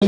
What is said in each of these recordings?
I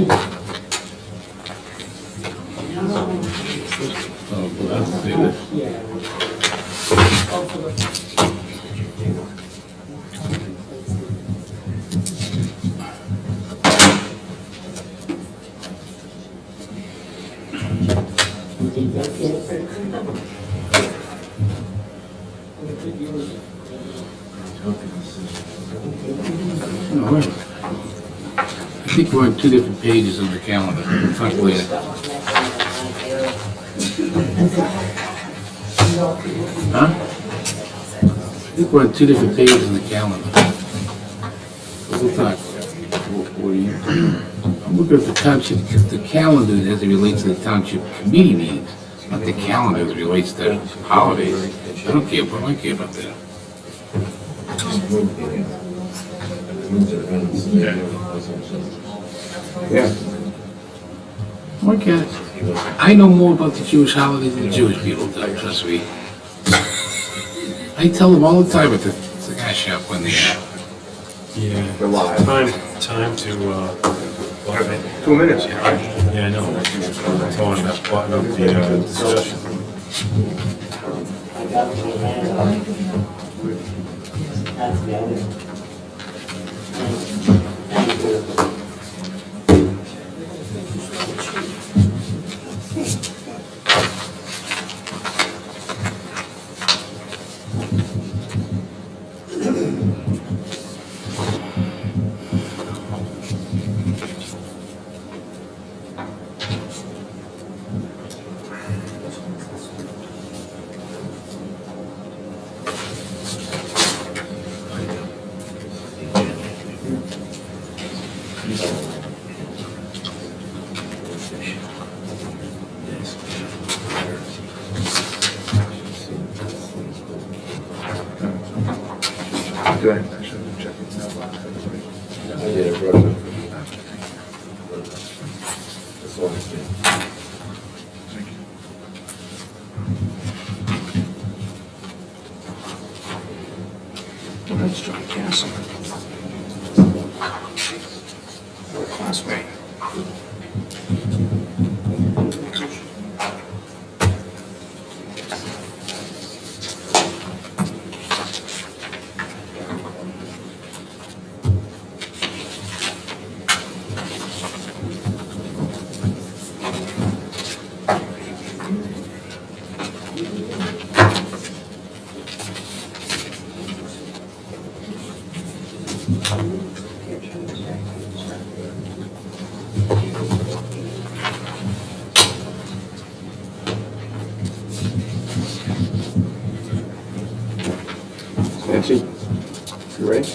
think we're on two different pages of the calendar. It's not clear. Huh? I think we're on two different pages of the calendar. We'll talk. I'm looking at the township, the calendar as it relates to the township committee meetings, not the calendar as it relates to holidays. I don't care, but I care about that. Yeah. Okay. I know more about the Jewish holidays than the Jewish people do, trust me. I tell them all the time at the cigar shop when they have. Yeah. We're live. Time to, 2 minutes, yeah, right? yeah, I know. Button up the discussion. Go ahead. I should have checked it out. I did it, brought it up. That's all I did. Thank you. Well, that's John Castle. Our classmate. Nancy, you ready?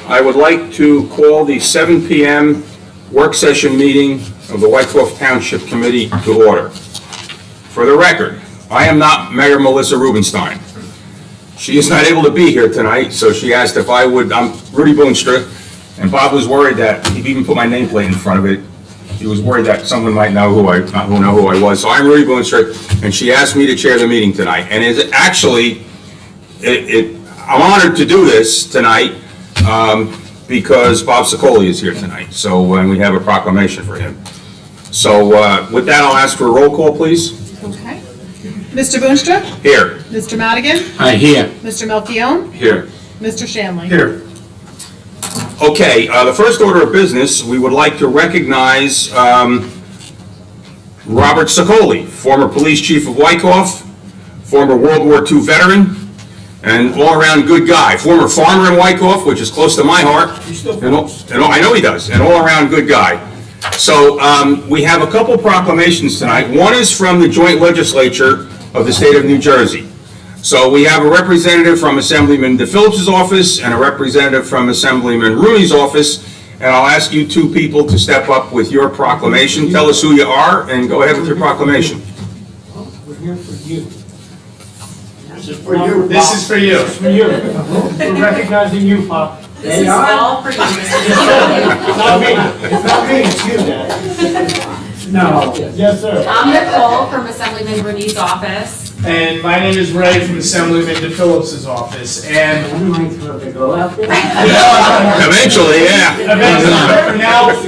I would like to call the 7 p.m. work session meeting of the Wyckoff Township Committee to order. For the record, I am not Mayor Melissa Rubenstein. She is not able to be here tonight, so she asked if I would. I'm Rudy Boonstra, and Bob was worried that he'd even put my nameplate in front of it. He was worried that someone might know who I was. So I'm Rudy Boonstra, and she asked me to chair the meeting tonight. And it's actually, I'm honored to do this tonight because Bob Sicoli is here tonight. So, and we have a proclamation for him. So with that, I'll ask for a roll call, please. Okay. Mr. Boonstra? Here. Mr. Madigan? Hi, here. Mr. Melchiong? Here. Mr. Shanley? Here. Okay, the first order of business, we would like to recognize Robert Sicoli, former police chief of Wyckoff, former World War II veteran, and all-around good guy, former farmer in Wyckoff, which is close to my heart. I know he does, an all-around good guy. So we have a couple proclamations tonight. One is from the joint legislature of the state of New Jersey. So we have a representative from Assemblyman DePhillips' office and a representative from Assemblyman Rooney's office. And I'll ask you two people to step up with your proclamation. Tell us who you are and go ahead with your proclamation. We're here for you. This is for you. This is for you. It's for you. We're recognizing you, Pop. This is all for you, Mr. It's not me. It's not me, it's you, Dad. No. Yes, sir. I'm Nicole from Assemblyman Rooney's office. And my name is Ray from Assemblyman DePhillips's office, and Am I supposed to go out there? Eventually, yeah.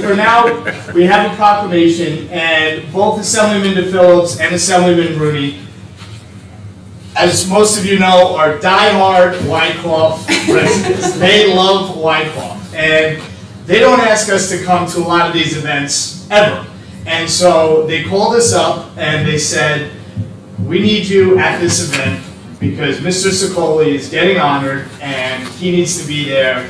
For now, we have a proclamation, and both Assemblyman DePhillips and Assemblyman Rooney, as most of you know, are diehard Wyckoff residents. They love Wyckoff, and they don't ask us to come to a lot of these events ever. And so they called us up and they said, we need you at this event because Mr. Sicoli is getting honored and he needs to be there.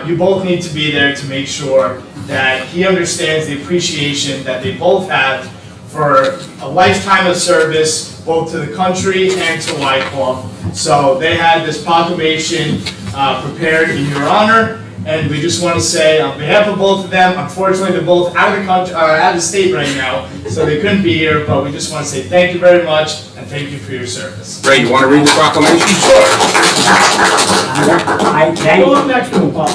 You both need to be there to make sure that he understands the appreciation that they both have for a lifetime of service, both to the country and to Wyckoff. So they had this proclamation prepared in your honor, and we just want to say on behalf of both of them, unfortunately they're both out of the country, out of the state right now, so they couldn't be here, but we just want to say thank you very much and thank you for your service. Ray, you want to read the proclamation? I Go up thank, next to him, Paul.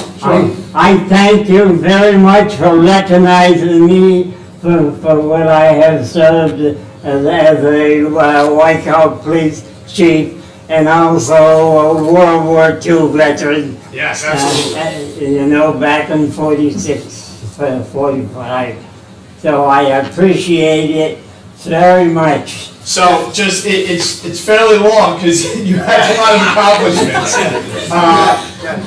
I thank you very much for recognizing me for what I have served as a Wyckoff police chief and also a World War II veteran. Yes, absolutely. You know, back in 46, 45. So I appreciate it very much. So just, it's fairly long because you have a lot of accomplishments.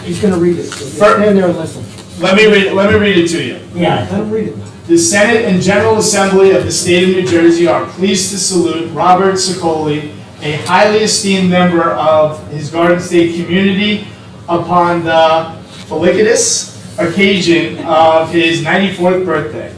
He's gonna read it. Stand there and listen. Let me read it to you. Yeah, let him read it. The Senate and General Assembly of the State of New Jersey are pleased to salute Robert Sicoli, a highly esteemed member of his Garden State community, upon the felicitous occasion of his 94th birthday.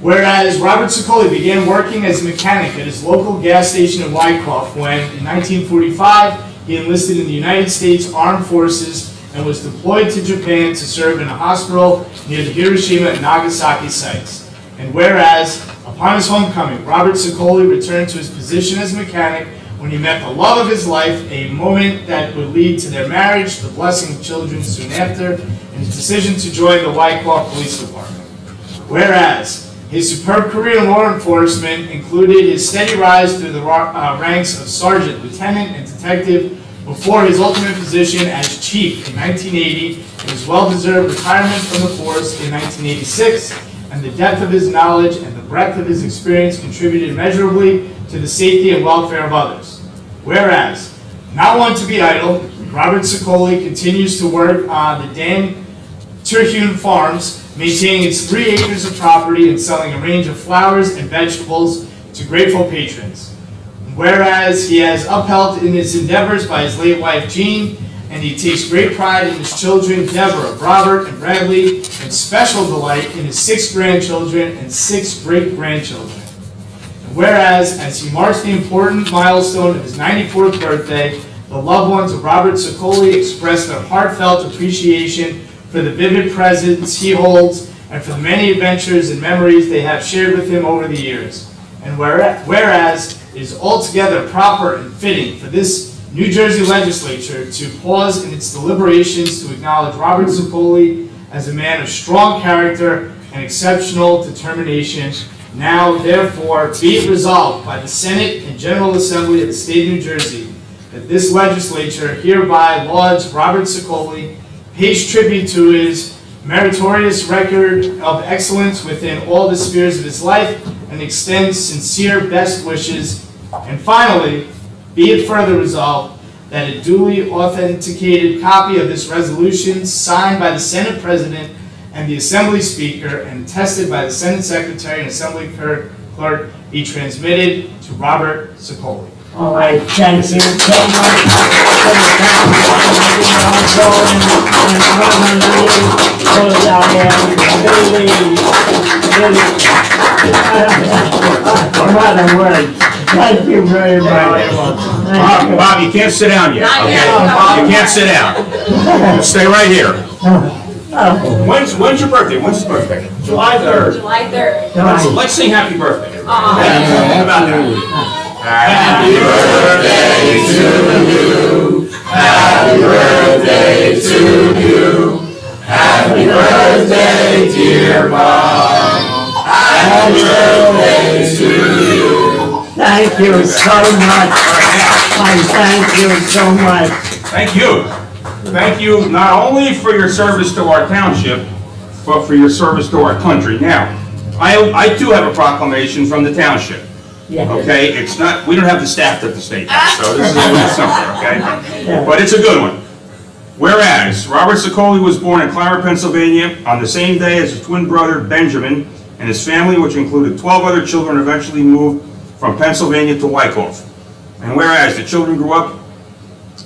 Whereas Robert Sicoli began working as a mechanic at his local gas station in Wyckoff when, in 1945, he enlisted in the United States Armed Forces and was deployed to Japan to serve in a hospital near the Hiroshima and Nagasaki sites. And whereas, upon his homecoming, Robert Sicoli returned to his position as mechanic when he met the love of his life, a moment that would lead to their marriage, the blessing of children soon after, and his decision to join the Wyckoff Police Department. Whereas, his superb career in law enforcement included his steady rise through the ranks of sergeant, lieutenant, and detective before his ultimate position as chief in 1980, and his well-deserved retirement from the force in 1986, and the depth of his knowledge and the breadth of his experience contributed immeasurably to the safety and welfare of others. Whereas, not one to be idle, Robert Sicoli continues to work on the Dan Terhune Farms, maintaining its 3 acres of property and selling a range of flowers and vegetables to grateful patrons. Whereas he has upheld in his endeavors by his late wife Jean, and he takes great pride in his children Deborah, Robert, and Bradley, and special delight in his 6 grandchildren and 6 great-grandchildren. And whereas, as he marks the important milestone of his 94th birthday, the loved ones of Robert Sicoli express their heartfelt appreciation for the vivid presence he holds and for the many adventures and memories they have shared with him over the years. And whereas it is altogether proper and fitting for this New Jersey legislature to pause in its deliberations to acknowledge Robert Sicoli as a man of strong character and exceptional determination, now therefore be it resolved by the Senate and General Assembly of the State of New Jersey that this legislature hereby lauds Robert Sicoli, pays tribute to his meritorious record of excellence within all the spheres of his life, and extends sincere best wishes. And finally, be it further resolved that a duly authenticated copy of this resolution, signed by the Senate President and the Assembly Speaker, and attested by the Senate Secretary and Assembly Clerk, be transmitted to Robert Sicoli. All right, thank you so much for the time I'm out of words. Thank you very much. Bob, you can't sit down yet. Not Okay? yet. You can't sit down. Stay right here. When's your birthday? When's his birthday? July 3rd. July 3rd. Let's sing happy birthday. Aw. How about that? Happy birthday to you. Happy birthday to you. Happy birthday, dear Bob. Happy birthday to you. Thank Thank you so much. I thank you so much. Thank you. Thank you not only for your service to our township, but for your service to our country. Now, I too have a proclamation from the township. Yeah. Okay, it's not, we don't have the staff at the state house, so this is a little simpler, okay? But it's a good one. Whereas, Robert Sicoli was born in Clara, Pennsylvania, on the same day as his twin brother Benjamin, and his family, which included 12 other children, eventually moved from Pennsylvania to Wyckoff. And whereas the children grew up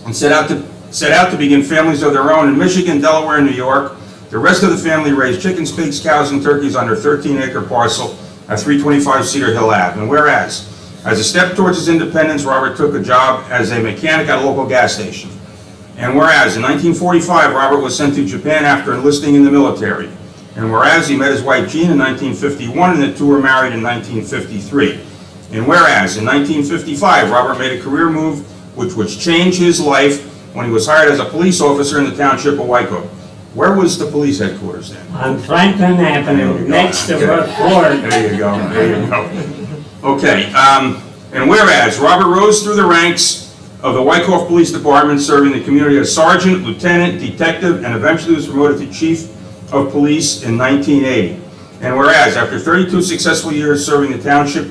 and set out to begin families of their own in Michigan, Delaware, and New York, the rest of the family raised chickens, pigs, cows, and turkeys on their 13-acre parcel at 325 Cedar Hill Ave. And whereas, as a step towards his independence, Robert took a job as a mechanic at a local gas station. And whereas, in 1945, Robert was sent to Japan after enlisting in the military. And whereas, he met his wife Jean in 1951, and the two were married in 1953. And whereas, in 1955, Robert made a career move which would change his life when he was hired as a police officer in the Township of Wyckoff. Where was the police headquarters then? On Franklin Avenue, next to Brook Ford. There you go, there you go. Okay, and whereas Robert rose through the ranks of the Wyckoff Police Department, serving the community as sergeant, lieutenant, detective, and eventually was promoted to chief of police in 1980. And whereas after 32 successful years serving the township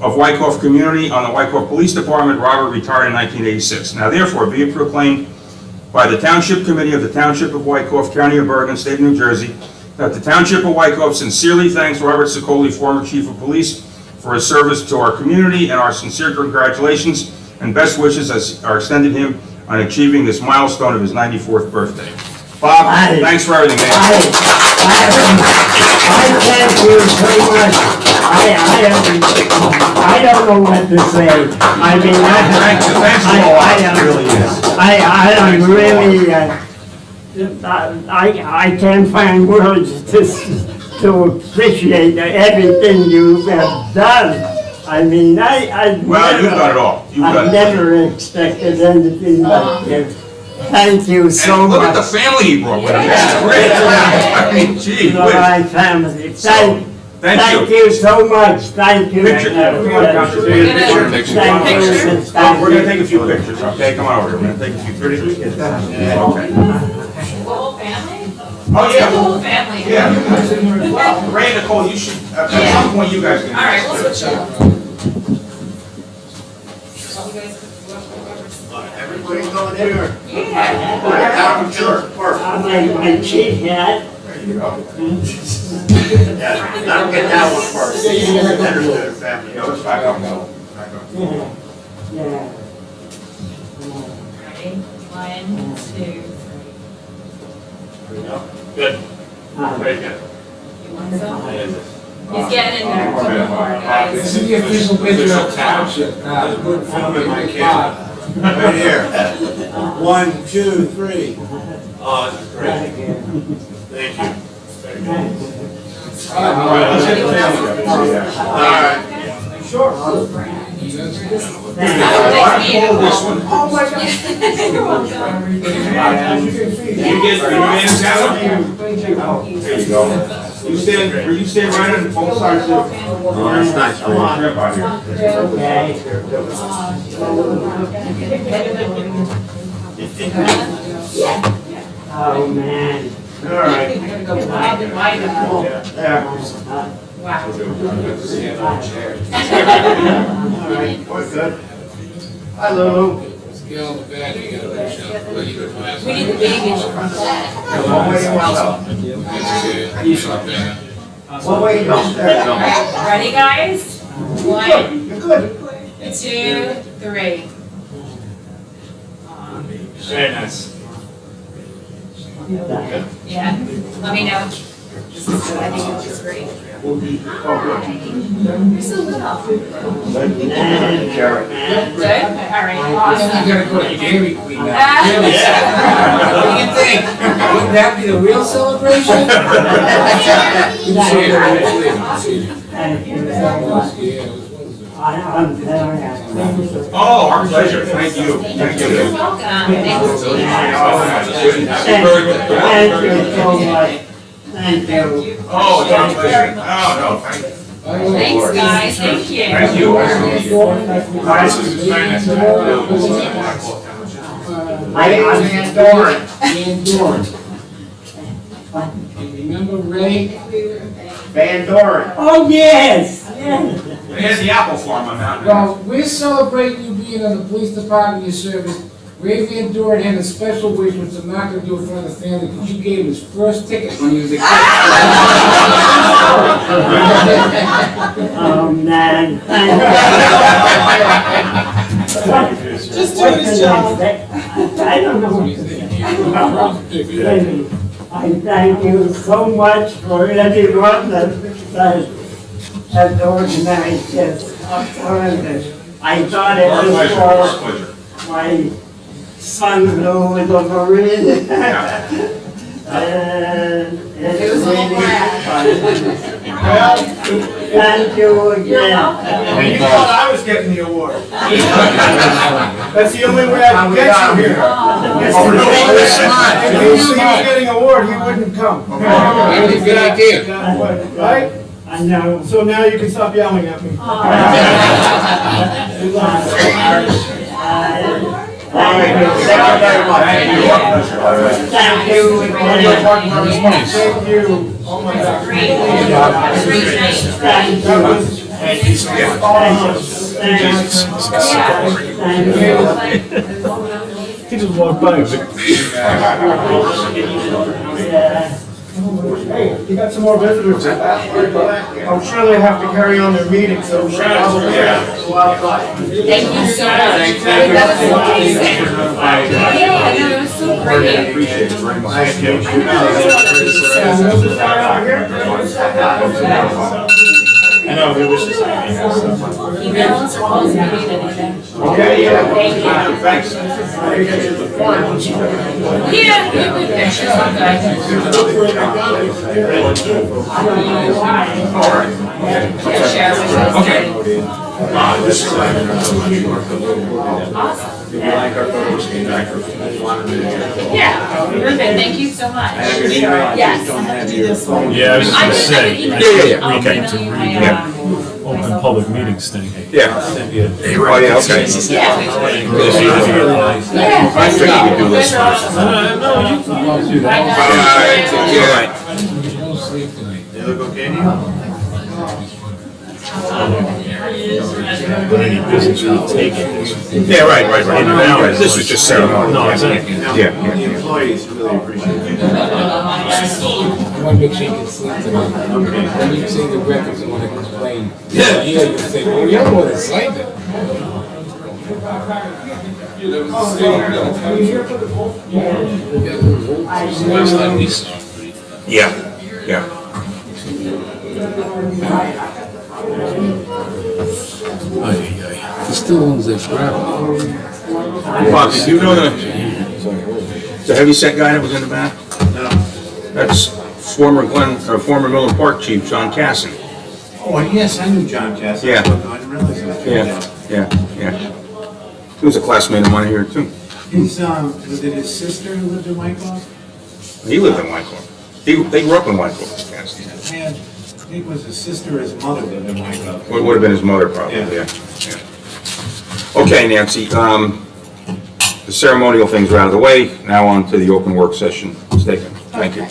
of Wyckoff community on the Wyckoff Police Department, Robert retired in 1986. Now therefore be it proclaimed by the Township Committee of the Township of Wyckoff, County of Bergen, State of New Jersey, that the Township of Wyckoff sincerely thanks Robert Sicoli, former Chief of Police, for his service to our community, and our sincere congratulations and best wishes are extended him on achieving this milestone of his 94th birthday. Bob, thanks for everything, man. I thank you so much. I don't know what to say. I mean, Thanks for all that, it really is. I'm really, I can't find words to appreciate everything you have done. I mean, Well, you've done it all. You've done I it. never expected anything like this. Thank you so And look much. at the family he brought with him. That's great. I mean, gee whiz. My family. Thank Thank you. you so much. Thank you. Picture. Thank you. Oh, we're gonna take a few pictures, okay? Come on over here, we're gonna take a few pictures. Okay. The whole family? Oh, The yeah. whole family? Yeah. Well, Ray and Nicole, you should, at some point, you guys can. All right, we'll switch up. Everybody's going here. Yeah. I'm sure. My chief hat. There you go. I'll get that one first. Better to the family. Yeah, let's back up now. Back up. Yeah. Ready? 1, 2, 3. Good. Very good. You want some? He's getting in there. Come on, guys. This is the official picture of Township. Good filming my kid. Right here. 1, 2, 3. Oh, this is great. Thank you. Very good. All right, let's get the family. All right. Hold this one. Oh my God. You're welcome. You get his out? There you go. You stand right on both sides of the. Oh, that's nice. Come on. Step out here. Oh, man. All right. I'm gonna go wide and wide now. Yeah. Wow. All right, we're good. Hi, Lulu. Let's get on the bed, you gotta make sure. Let you go past. We need the baby from that. One way you want up. That's good. You should bed. One way you go. There you go. Ready, guys? 1, You're good. 2, 3. Very nice. Yeah. Let me know. This is good. I think it looks great. You're so little. Good? All right. You Awesome. gotta go to Dairy Queen now. Really? What do you think? Wouldn't that be the real celebration? Thank you so much. Yeah, it was wonderful. I'm very happy. Oh, our pleasure. Thank you. Thank You're you. welcome. Thanks. Thank you so much. Thank you. Oh, it's our pleasure. Oh, no, thank you. Thanks, guys, thank you. Thank you. I'm Doran. Van Doren. Remember Ray? Van Doran. Oh, yes, yes. Here's the apple farm I'm out. Well, we're celebrating you being in the police department, your service. Ray Van Doren had a special wish, which I'm not gonna do in front of the family, because you gave him his first ticket when he was a kid. Oh, man, Just do his job. I don't know what to say. I thank you so much for everyone that has organized this. I thought it was for my son who was a Marine. It was really fun. Thank you again. You thought I was getting the award. That's the only way I can get you here. If he was getting an award, he wouldn't come. That's a good idea. Right? I know. So now you can stop yelling at me. Thank you very much. Thank you again. Thank you. Oh my God. Great night. Thank you. Thank you. He just walked by. Hey, you got some more visitors. I'm sure they have to carry on their meeting, so we should probably go outside. Thank you so much. That was amazing. Yeah, I know, it was so pretty. Appreciate it very much. I know, we wish this. Emails or calls if you need anything. Okay, yeah. Thank you. Thanks. Yeah, we have good pictures, okay. This is Awesome. Yeah, perfect, thank you so much. Yes. Yeah, I was just I gonna can say. email Yeah. you. Okay. I'll email you my, Open public meetings thing. Yeah. Oh, yeah, okay. Yeah. I figured you'd do this. No, you can do that. No sleep tonight. You look okay to you? Any business we take it. Yeah, right. This was just ceremony. No, exactly. Yeah. The employees really appreciate it. I want to make sure you can sleep tonight. When you say the records, you want to complain. Yeah. You say, well, you're more excited. Yeah. He still owns that property. Bob, did you know the heavyset guy that was in the back? No. That's former Millen Park Chief, John Casson. Oh, yes, I knew John Cassidy. Yeah. I didn't realize that. Yeah. He was a classmate of mine here too. Was it his sister who lived in Wyckoff? He lived in Wyckoff. They grew up in Wyckoff, Casson. Man, I think it was his sister or his mother lived in Wyckoff. Would have been his mother probably, Yeah. yeah. Okay, Nancy, the ceremonial things are out of the way. Now on to the open work session statement. Thank you.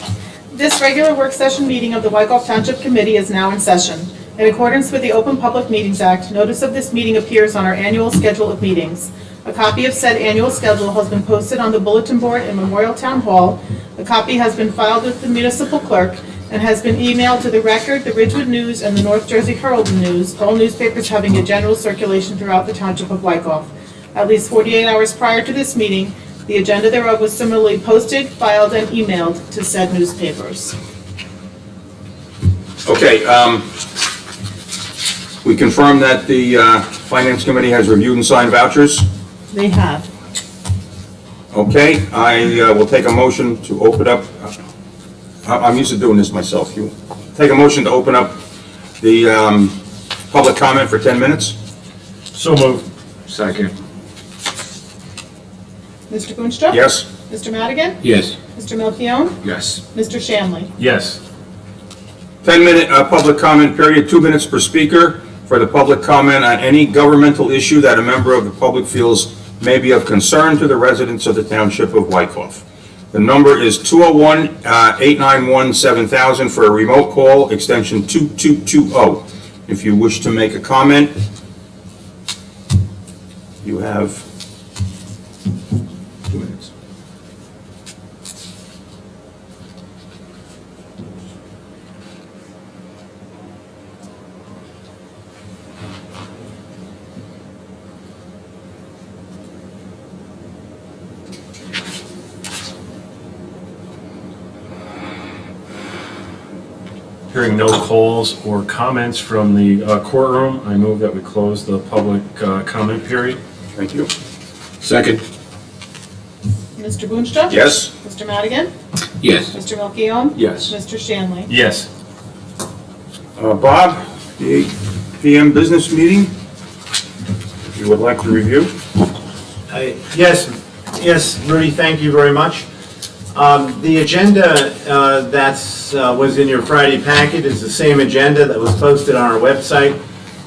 This regular work session meeting of the Wyckoff Township Committee is now in session. In accordance with the Open Public Meetings Act, notice of this meeting appears on our annual schedule of meetings. A copy of said annual schedule has been posted on the bulletin board in Memorial Town Hall. A copy has been filed with the municipal clerk and has been emailed to the Record, the Ridgewood News, and the North Jersey Herald News, all newspapers having a general circulation throughout the Township of Wyckoff. At least 48 hours prior to this meeting, the agenda thereof was similarly posted, filed, and emailed to said newspapers. Okay, we confirm that the Finance Committee has reviewed and signed vouchers. They have. Okay, I will take a motion to open up, I'm used to doing this myself. You take a motion to open up the public comment for 10 minutes? So moved. Second. Mr. Boonstra? Yes? Mr. Madigan? Yes. Mr. Melchiong? Yes. Mr. Shanley? Yes. 10-minute public comment period, 2 minutes per speaker for the public comment on any governmental issue that a member of the public feels may be of concern to the residents of the Township of Wykoff. The number is 201-891-7000 for a remote call, extension 2220. If you wish to make a comment, you have 2 minutes. Hearing no calls or comments from the courtroom, I move that we close the public comment period. Thank you. Second. Mr. Boonstra? Yes? Mr. Madigan? Yes. Mr. Melchiong? Yes. Mr. Shanley? Yes. Bob, the 8 PM business meeting, if you would like to review. Yes, Rudy, thank you very much. The agenda that was in your Friday packet is the same agenda that was posted on our website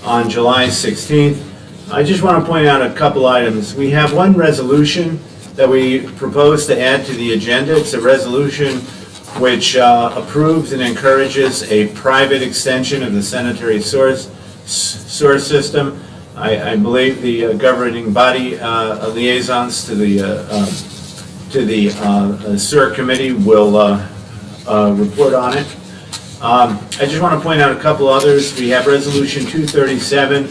on July 16th. I just want to point out a couple items. We have one resolution that we propose to add to the agenda. It's a resolution which approves and encourages a private extension of the sanitary sewer system. I believe the governing body liaisons to the sewer committee will report on it. I just want to point out a couple others. We have Resolution 237,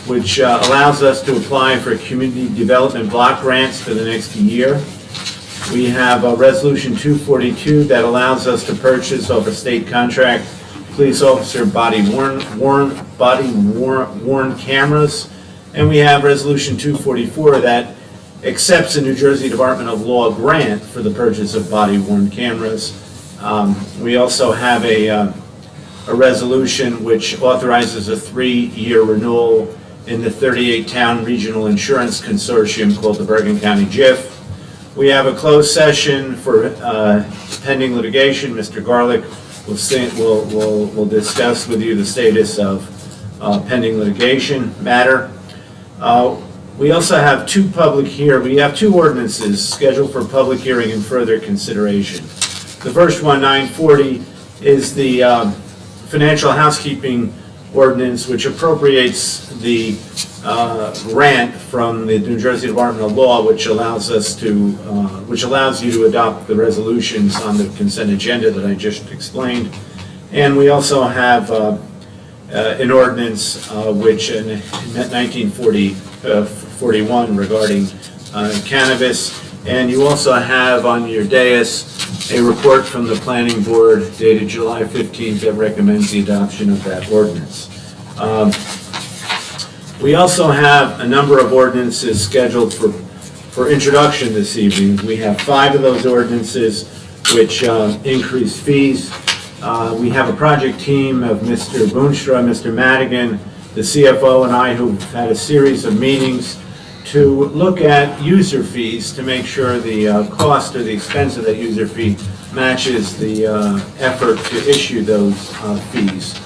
which allows us to apply for community development block grants for the next year. We have Resolution 242 that allows us to purchase off a state contract police officer body-worn cameras. And we have Resolution 244 that accepts a New Jersey Department of Law grant for the purchase of body-worn cameras. We also have a resolution which authorizes a 3-year renewal in the 38-town regional insurance consortium called the Bergen County JIF. We have a closed session for pending litigation. Mr. Garlick will discuss with you the status of pending litigation matter. We also have two ordinances scheduled for public hearing and further consideration. The first one, 940, is the financial housekeeping ordinance, which appropriates the grant from the New Jersey Department of Law, which allows you to adopt the resolutions on the consent agenda that I just explained. And we also have an ordinance which in 1941 regarding cannabis. And you also have on your dais a report from the planning board dated July 15th that recommends the adoption of that ordinance. We also have a number of ordinances scheduled for introduction this evening. We have 5 of those ordinances which increase fees. We have a project team of Mr. Boonstra, Mr. Madigan, the CFO, and I who've had a series of meetings to look at user fees to make sure the cost or the expense of that user fee matches the effort to issue those fees.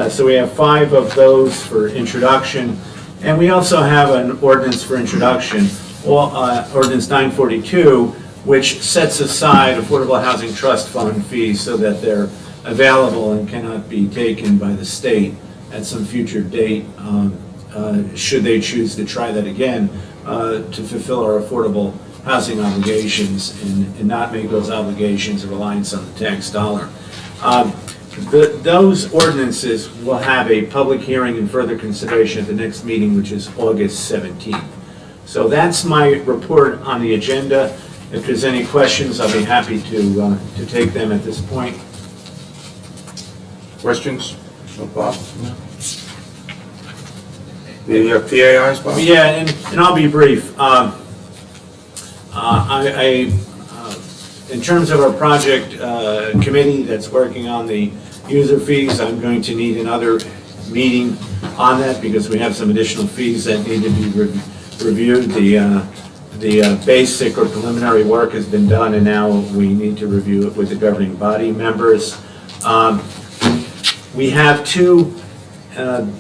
So we have 5 of those for introduction, and we also have an ordinance for introduction, Ordinance 942, which sets aside Affordable Housing Trust Fund fees so that they're available and cannot be taken by the state at some future date, should they choose to try that again, to fulfill our affordable housing obligations and not make those obligations a reliance on the tax dollar. Those ordinances will have a public hearing and further consideration at the next meeting, which is August 17th. So that's my report on the agenda. If there's any questions, I'll be happy to take them at this point. Questions? No, Bob? No. The PAIs, Bob? Yeah, and I'll be brief. In terms of our project committee that's working on the user fees, I'm going to need another meeting on that because we have some additional fees that need to be reviewed. The basic or preliminary work has been done, and now we need to review it with the governing body members. We have two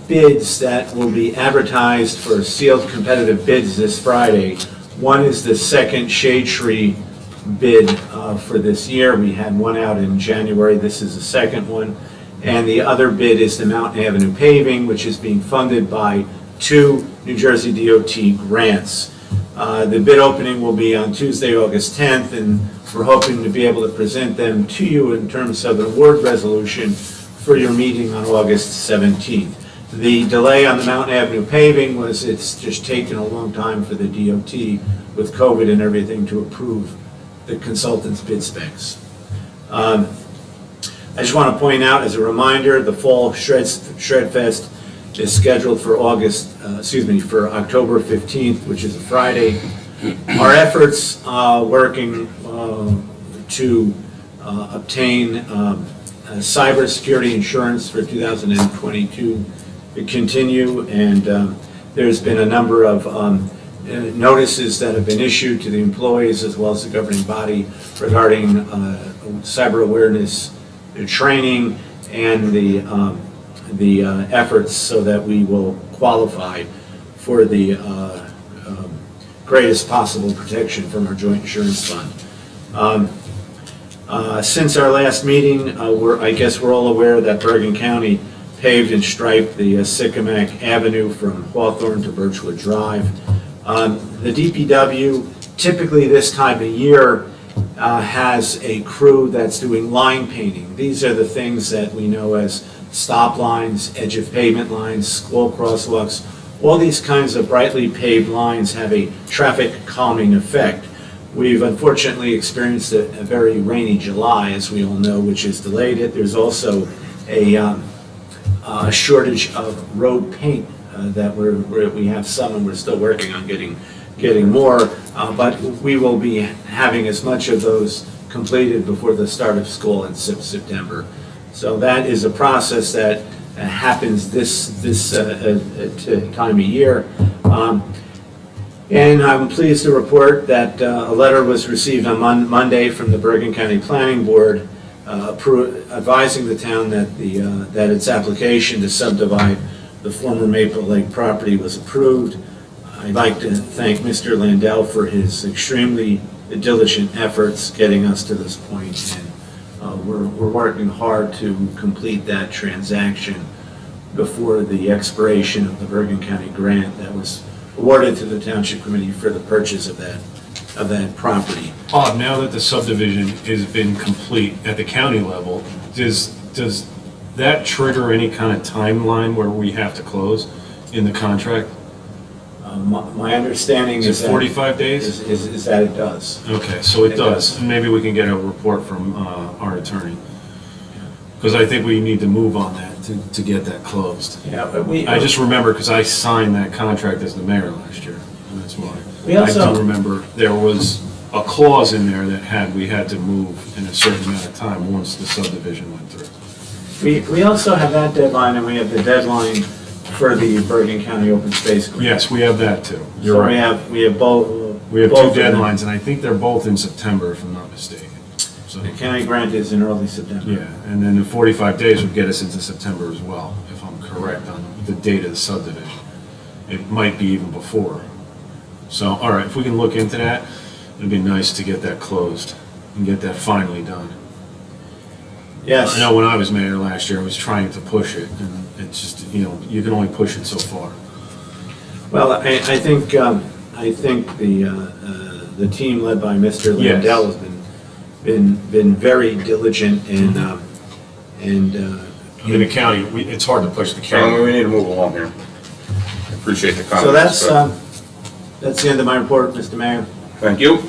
bids that will be advertised for sealed competitive bids this Friday. One is the second shade tree bid for this year. We had one out in January. This is the second one. And the other bid is the Mountain Avenue paving, which is being funded by 2 New Jersey DOT grants. The bid opening will be on Tuesday, August 10th, and we're hoping to be able to present them to you in terms of an award resolution for your meeting on August 17th. The delay on the Mountain Avenue paving was it's just taken a long time for the DOT with COVID and everything to approve the consultant's bid specs. I just want to point out as a reminder, the Fall Shred Fest is scheduled for for October 15th, which is a Friday. Our efforts working to obtain cybersecurity insurance for 2022 continue, and there's been a number of notices that have been issued to the employees as well as the governing body regarding cyber awareness training and the efforts so that we will qualify for the greatest possible protection from our joint insurance fund. Since our last meeting, I guess we're all aware that Bergen County paved and striped the Sycamac Avenue from Hawthorne to Birchwood Drive. The DPW, typically this time of year, has a crew that's doing line painting. These are the things that we know as stop lines, edge of pavement lines, school crosswalks. All these kinds of brightly paved lines have a traffic calming effect. We've unfortunately experienced a very rainy July, as we all know, which has delayed it. There's also a shortage of road paint that we have some, and we're still working on getting more, but we will be having as much of those completed before the start of school in September. So that is a process that happens this time of year. And I'm pleased to report that a letter was received on Monday from the Bergen County Planning Board advising the town that that its application to subdivide the former Maple Lake property was approved. I'd like to thank Mr. Landell for his extremely diligent efforts getting us to this point, and we're working hard to complete that transaction before the expiration of the Bergen County grant that was awarded to the Township Committee for the purchase of that property. Bob, now that the subdivision has been complete at the county level, does that trigger any kind of timeline where we have to close in the contract? My understanding Is it 45 days? Is that it does. Okay, so it does. And maybe we can get a report from our attorney. Because I think we need to move on that to get that closed. Yeah, but I just remember because I signed that contract as the mayor last year. And that's why. I do remember there was a clause in there that we had to move in a certain amount of time once the subdivision went through. We also have that deadline, and we have the deadline for the Bergen County Open Space Grant. Yes, we have that too. You're So right. we have both. We have both two of them. deadlines, and I think they're both in September, if I'm not mistaken. So, The county grant is in early September. yeah, and then the 45 days would get us into September as well, if I'm correct on the date of the subdivision. It might be even before. So, all right, if we can look into that, it'd be nice to get that closed and get that finally done. Yes. I know when I was mayor last year, I was trying to push it, and it's just, you can only push it so far. Well, I think the team led by Mr. Yes. Landell has been very diligent and I mean, the county, it's hard to push the Gentlemen, county. we need to move along here. I appreciate the comments. so that's the end of my report, Mr. Mayor. Thank you.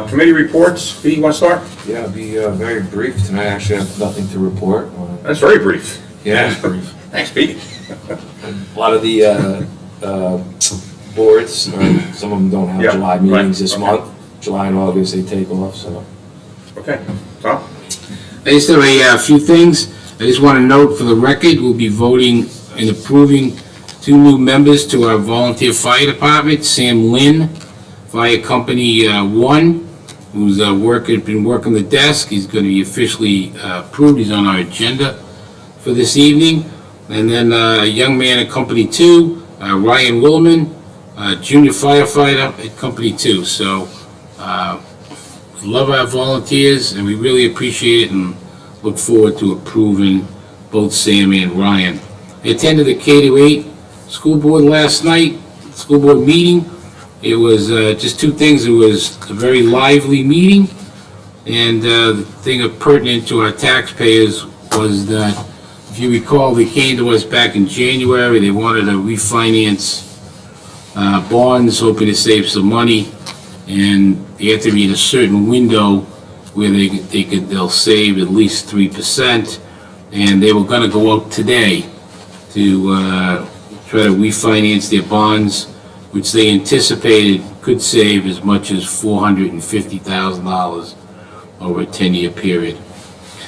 Committee reports, Pete, you want to start? Yeah, I'll be very brief tonight. I actually have nothing to report. That's very brief. Yeah, it's brief. Thanks, Pete. A lot of the boards, some of them don't have Yeah, July meetings right, this okay. month. July and August, they take off, so. Okay, Tom? I just have a few things. I just want to note for the record, we'll be voting and approving 2 new members to our volunteer fire department. Sam Lynn, Fire Company 1, who's been working the desk. He's going to be officially approved. He's on our agenda for this evening. And then a young man at Company 2, Ryan Willerman, junior firefighter at Company 2. So we love our volunteers, and we really appreciate it and look forward to approving both Sam and Ryan. I attended the K-8 school board last night, school board meeting. It was just two things. It was a very lively meeting, and the thing of pertinent to our taxpayers was that, if you recall, they came to us back in January. They wanted to refinance bonds, hoping to save some money, and they had to be in a certain window where they'll save at least 3%, and they were going to go out today to try to refinance their bonds, which they anticipated could save as much as $450,000 over a 10-year period.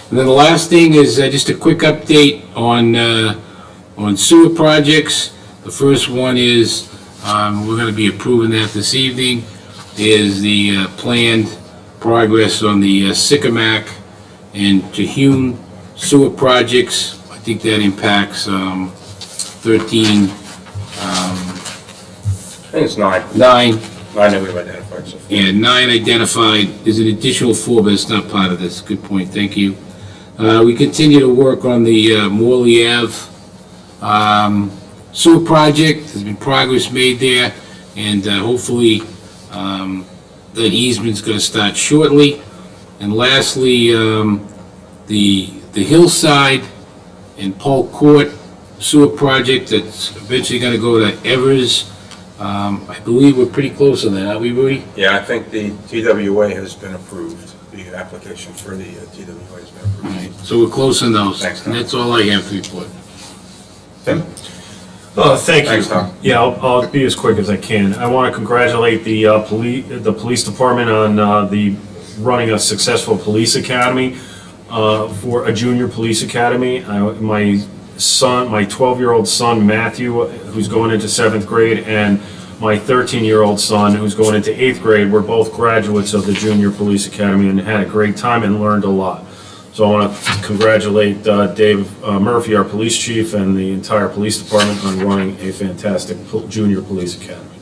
And then the last thing is just a quick update on sewer projects. The first one is, we're going to be approving that this evening, is the planned progress on the Sycamac and Tehune sewer projects. I think that impacts 13, I think it's 9. 9, 9 that we've identified so far. and 9 identified. There's an additional 4, but it's not part of this. Good point, thank you. We continue to work on the Morley Ave sewer project. There's been progress made there, and hopefully that easement's going to start shortly. And lastly, the Hillside and Polk Court sewer project that's eventually going to go to Evers. I believe we're pretty close on that, aren't we, Rudy? Yeah, I think the TWA has been approved. The application for the TWA has been approved. So we're close on those. Thanks, Tom. And that's all I have to report. Tim? Thank you. Thanks, Tom. Yeah, I'll be as quick as I can. I want to congratulate the police department on the running a successful police academy for a junior police academy. My son, my 12-year-old son Matthew, who's going into 7th grade, and my 13-year-old son, who's going into 8th grade, were both graduates of the junior police academy and had a great time and learned a lot. So I want to congratulate Dave Murphy, our police chief, and the entire police department on running a fantastic junior police academy.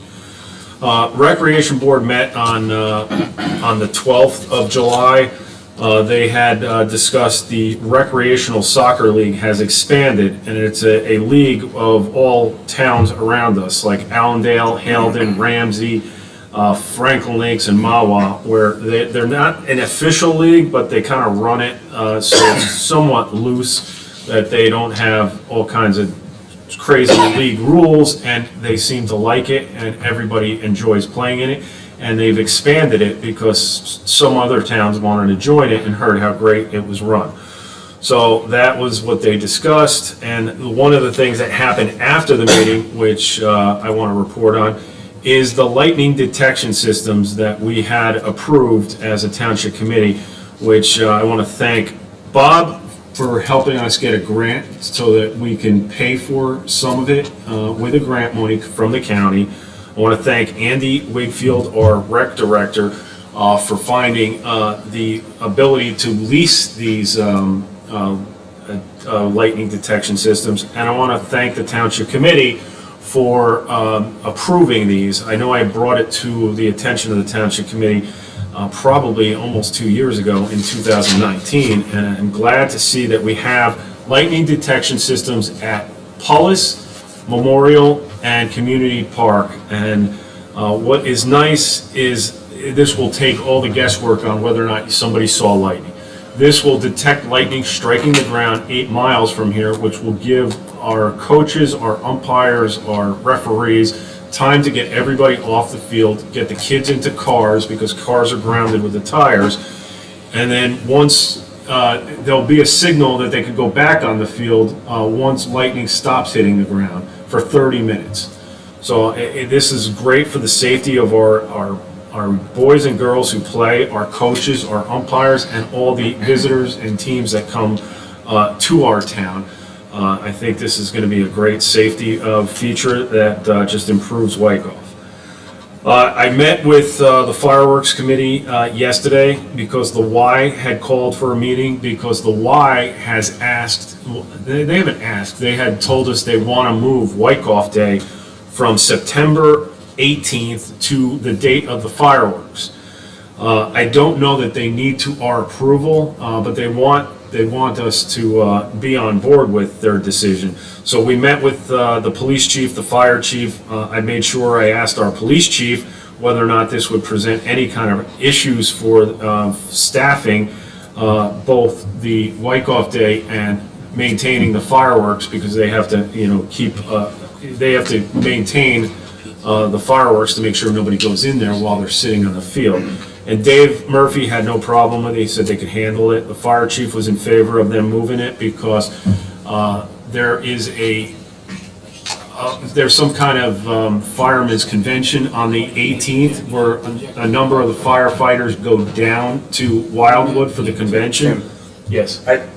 Recreation Board met on the 12th of July. They had discussed the recreational soccer league has expanded, and it's a league of all towns around us, like Allendale, Haledon, Ramsey, Franklin Lakes, and Mawa, where they're not an official league, but they kind of run it so it's somewhat loose, that they don't have all kinds of crazy league rules, and they seem to like it, and everybody enjoys playing in it. And they've expanded it because some other towns wanted to join it and heard how great it was run. So that was what they discussed, and one of the things that happened after the meeting, which I want to report on, is the lightning detection systems that we had approved as a township committee, which I want to thank Bob for helping us get a grant so that we can pay for some of it with a grant money from the county. I want to thank Andy Wakefield, our rec director, for finding the ability to lease these lightning detection systems. And I want to thank the Township Committee for approving these. I know I brought it to the attention of the Township Committee probably almost 2 years ago in 2019, and I'm glad to see that we have lightning detection systems at Pullis, Memorial, and Community Park. And what is nice is this will take all the guesswork on whether or not somebody saw lightning. This will detect lightning striking the ground 8 miles from here, which will give our coaches, our umpires, our referees time to get everybody off the field, get the kids into cars because cars are grounded with the tires, and then once there'll be a signal that they could go back on the field once lightning stops hitting the ground for 30 minutes. So this is great for the safety of our boys and girls who play, our coaches, our umpires, and all the visitors and teams that come to our town. I think this is going to be a great safety feature that just improves Wyckoff. I met with the fireworks committee yesterday because the Y had called for a meeting because the Y has asked, they haven't asked, they had told us they want to move Wyckoff Day from September 18th to the date of the fireworks. I don't know that they need to our approval, but they want us to be on board with their decision. So we met with the police chief, the fire chief. I made sure I asked our police chief whether or not this would present any kind of issues for staffing both the Wyckoff Day and maintaining the fireworks, because they have to, they have to maintain the fireworks to make sure nobody goes in there while they're sitting on the field. And Dave Murphy had no problem with it. He said they could handle it. The fire chief was in favor of them moving it because there is there's some kind of firemen's convention on the 18th where a number of the firefighters go down to Wildwood for the convention. Tim. Yes. I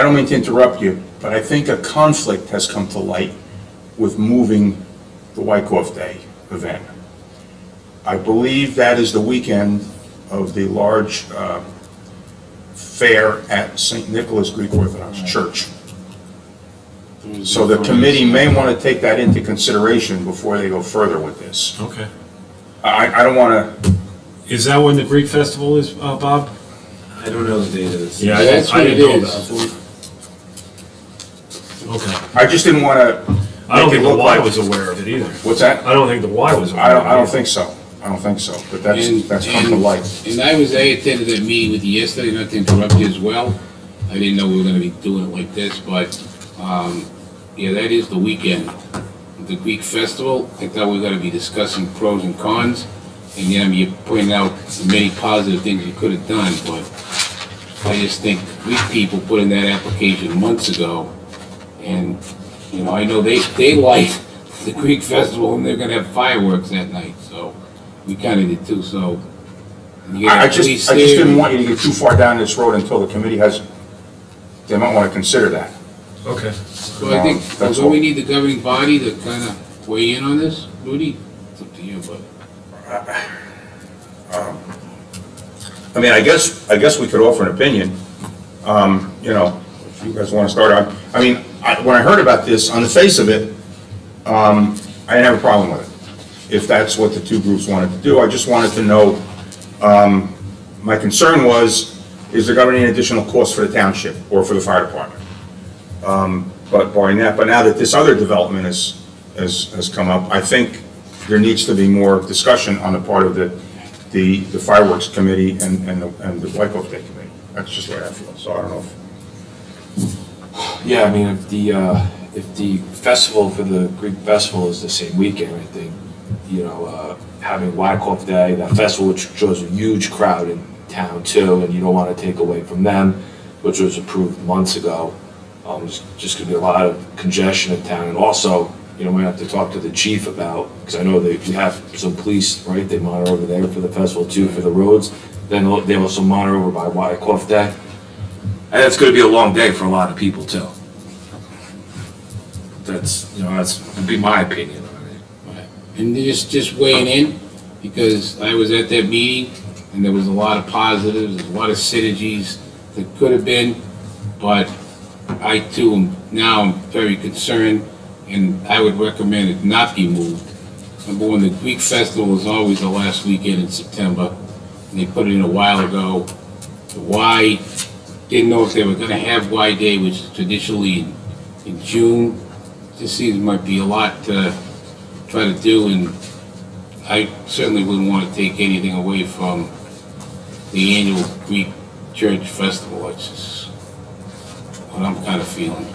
don't mean to interrupt you, but I think a conflict has come to light with moving the Wyckoff Day event. I believe that is the weekend of the large fair at St. Nicholas Greek Orthodox Church. So the committee may want to take that into consideration before they go further with this. Okay. I don't want to, Is that when the Greek festival is, Bob? I don't know the date of this. Yeah, That's I what it didn't know is. that. Okay. I just didn't want to I don't make it think the look Y like. was aware of it either. What's that? I don't think the Y was aware I of it. don't think so. I don't think so, but that's come to light. And I attended that meeting with you yesterday, not to interrupt you as well. I didn't know we were gonna be doing it like this, but, yeah, that is the weekend. The Greek festival, I thought we were gonna be discussing pros and cons. And, you pointed out the many positive things you could have done, but I just think Greek people put in that application months ago. And, I know they like the Greek festival and they're gonna have fireworks that night, so we kinda did too, so. you got I just police didn't there. want you to get too far down this road until the committee they might want to consider that. Okay. Well, I think, That's don't all. we need the governing body to kinda weigh in on this, Rudy? It's up to you, but. I mean, I guess we could offer an opinion, if you guys want to start. When I heard about this, on the face of it, I didn't have a problem with it. If that's what the two groups wanted to do, I just wanted to know, my concern was, is there going to be any additional cost for the township or for the fire department? But barring that, but now that this other development has come up, I think there needs to be more discussion on the part of the fireworks committee and the Wyckoff Day committee. That's just the way I feel, so I don't know if. Yeah, I mean, if the festival for the Greek festival is the same weekend, I think, having Wyckoff Day, that festival which draws a huge crowd in town too, and you don't want to take away from them, which was approved months ago. There's just going to be a lot of congestion in town, and also, we have to talk to the chief about, because I know we have some police, right? They monitor over there for the festival too, for the roads. Then they also monitor over by Wyckoff Day. And it's going to be a long day for a lot of people too. That's would be my opinion on it. And just weighing in, because I was at that meeting, and there was a lot of positives, there's a lot of synergies that could have been, but I too am now very concerned, and I would recommend it not be moved. Number one, the Greek festival is always the last weekend in September, and they put it in a while ago. The Y, didn't know if they were gonna have Y Day, which is traditionally in June. This seems might be a lot to try to do, and I certainly wouldn't want to take anything away from the annual Greek Church Festival. That's just what I'm kind of feeling.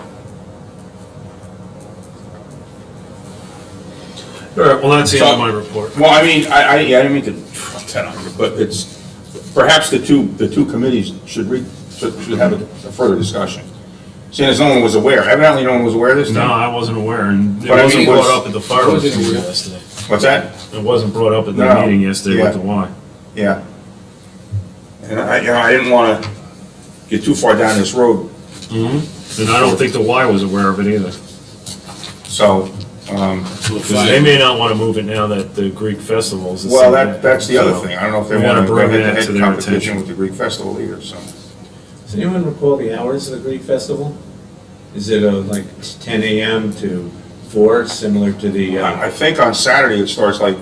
All right, well, that's the end of my report. Well, I didn't mean to drop that on you, but it's, perhaps the two committees should have a further discussion. Seeing as no one was aware, evidently no one was aware of this thing. No, I wasn't aware, and it But I wasn't mean, brought up at the fireworks wasn't meeting aware. yesterday. What's that? It wasn't brought up at the No. meeting yesterday Yeah. with the Y. Yeah. And I didn't want to get too far down this road, And I don't think the Y was aware of it either. so, They may not want to move it now that the Greek festival is. Well, that's the other thing. I don't know if they We want gotta to go bring that head-to-head to their competition attention. with the Greek festival either, so. Does anyone recall the hours of the Greek festival? Is it like 10 a.m. to 4, similar to the, I think on Saturday it starts like I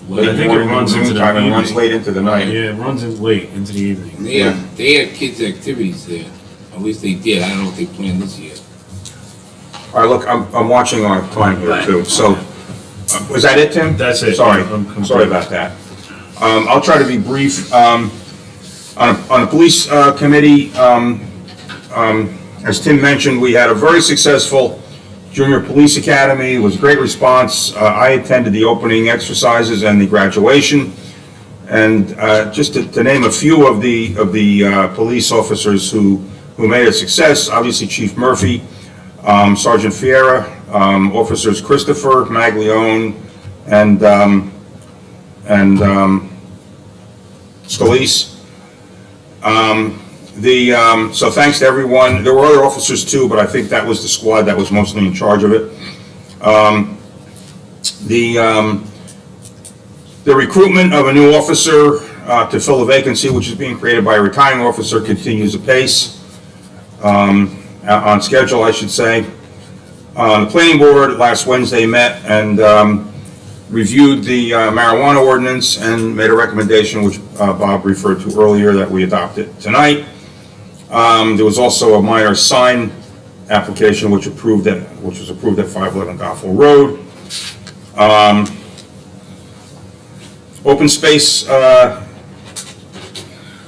late think it morning, runs into the noontime, and runs evening. late into the night. Yeah, it runs in late into the evening. They have kids' activities there. At least they did. I don't know if they plan this year. All right, look, I'm watching our time here too, so, was that it, Tim? That's it. Sorry, I'm complete. sorry about that. I'll try to be brief. On the police committee, as Tim mentioned, we had a very successful junior police academy. It was a great response. I attended the opening exercises and the graduation. And just to name a few of the police officers who made a success, obviously Chief Murphy, Sergeant Fiera, officers Christopher Maglione, and Scalise. So thanks to everyone. There were other officers too, but I think that was the squad that was mostly in charge of it. The recruitment of a new officer to fill a vacancy which is being created by a retiring officer continues apace, on schedule, I should say. The planning board last Wednesday met and reviewed the marijuana ordinance and made a recommendation, which Bob referred to earlier, that we adopted tonight. There was also a minor sign application which was approved at 511 Goffel Road. Open space, the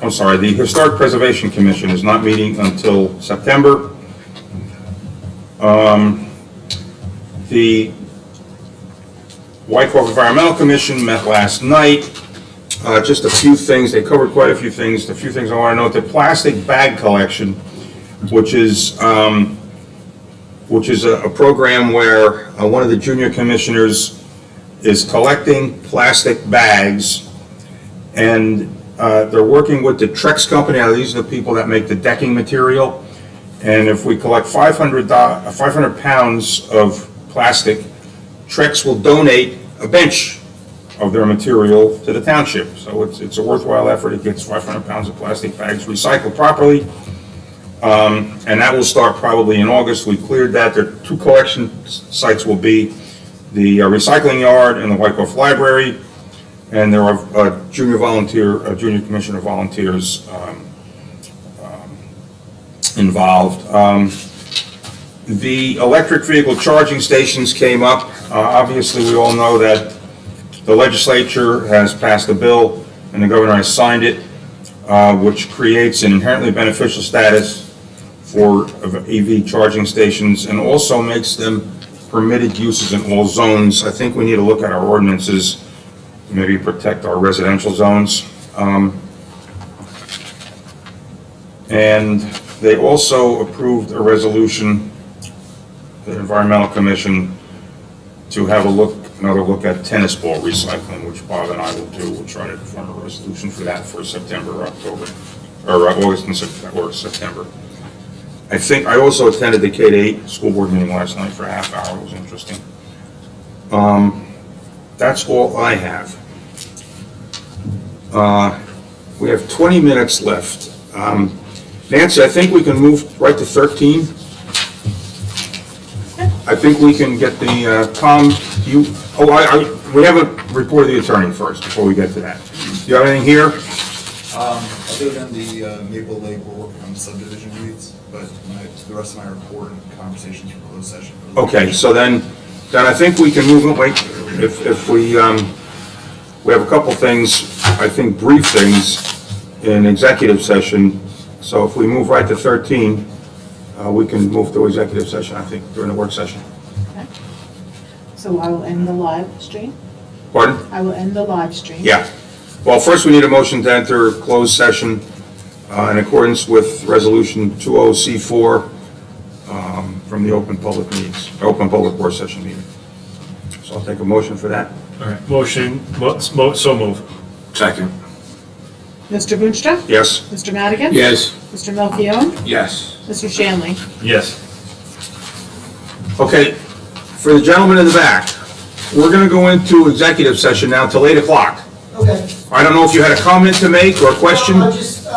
Historic Preservation Commission is not meeting until September. The Wyckoff Environmental Commission met last night. Just a few things, they covered quite a few things. The few things I want to note: the plastic bag collection, which is a program where one of the junior commissioners is collecting plastic bags, and they're working with the Trex company. Now, these are the people that make the decking material, and if we collect 500 pounds of plastic, Trex will donate a bench of their material to the township. So it's a worthwhile effort. It gets 500 pounds of plastic bags recycled properly. And that will start probably in August. We cleared that. There are 2 collection sites will be the recycling yard and the Wyckoff Library. And there are junior commissioner volunteers involved. The electric vehicle charging stations came up. Obviously, we all know that the legislature has passed a bill and the governor has signed it, which creates an inherently beneficial status for EV charging stations and also makes them permitted uses in all zones. I think we need to look at our ordinances, maybe protect our residential zones. And they also approved a resolution, the Environmental Commission, to have another look at tennis ball recycling, which Bob and I will do. We'll try to form a resolution for that for September, or October, or August and September. I think I also attended the K-8 school board meeting last night for a half hour. It was interesting. That's all I have. We have 20 minutes left. Nancy, I think we can move right to 13. I think we can get the, Tom, we have a report of the attorney first before we get to that. Do you have anything here? Other than the Maple Lake, we're working on the subdivision deeds, but the rest of my report and conversations from closed session. Okay, so then I think we can move, if we have a couple things, I think brief things in executive session. So if we move right to 13, we can move to executive session, I think, during the work session. Okay. So I will end the live stream. Pardon? I will end the live stream. Yeah. Well, first we need a motion to enter closed session in accordance with Resolution 20C4 from the Open Public Work Session meeting. So I'll take a motion for that. All right, motion, so move. Second. Mr. Boonstra? Yes? Mr. Madigan? Yes. Mr. Melchiong? Yes. Mr. Shanley? Yes. Okay. For the gentleman in the back, we're gonna go into executive session now till 8 o'clock. Okay. I don't know if you had a comment to make or a question? Just,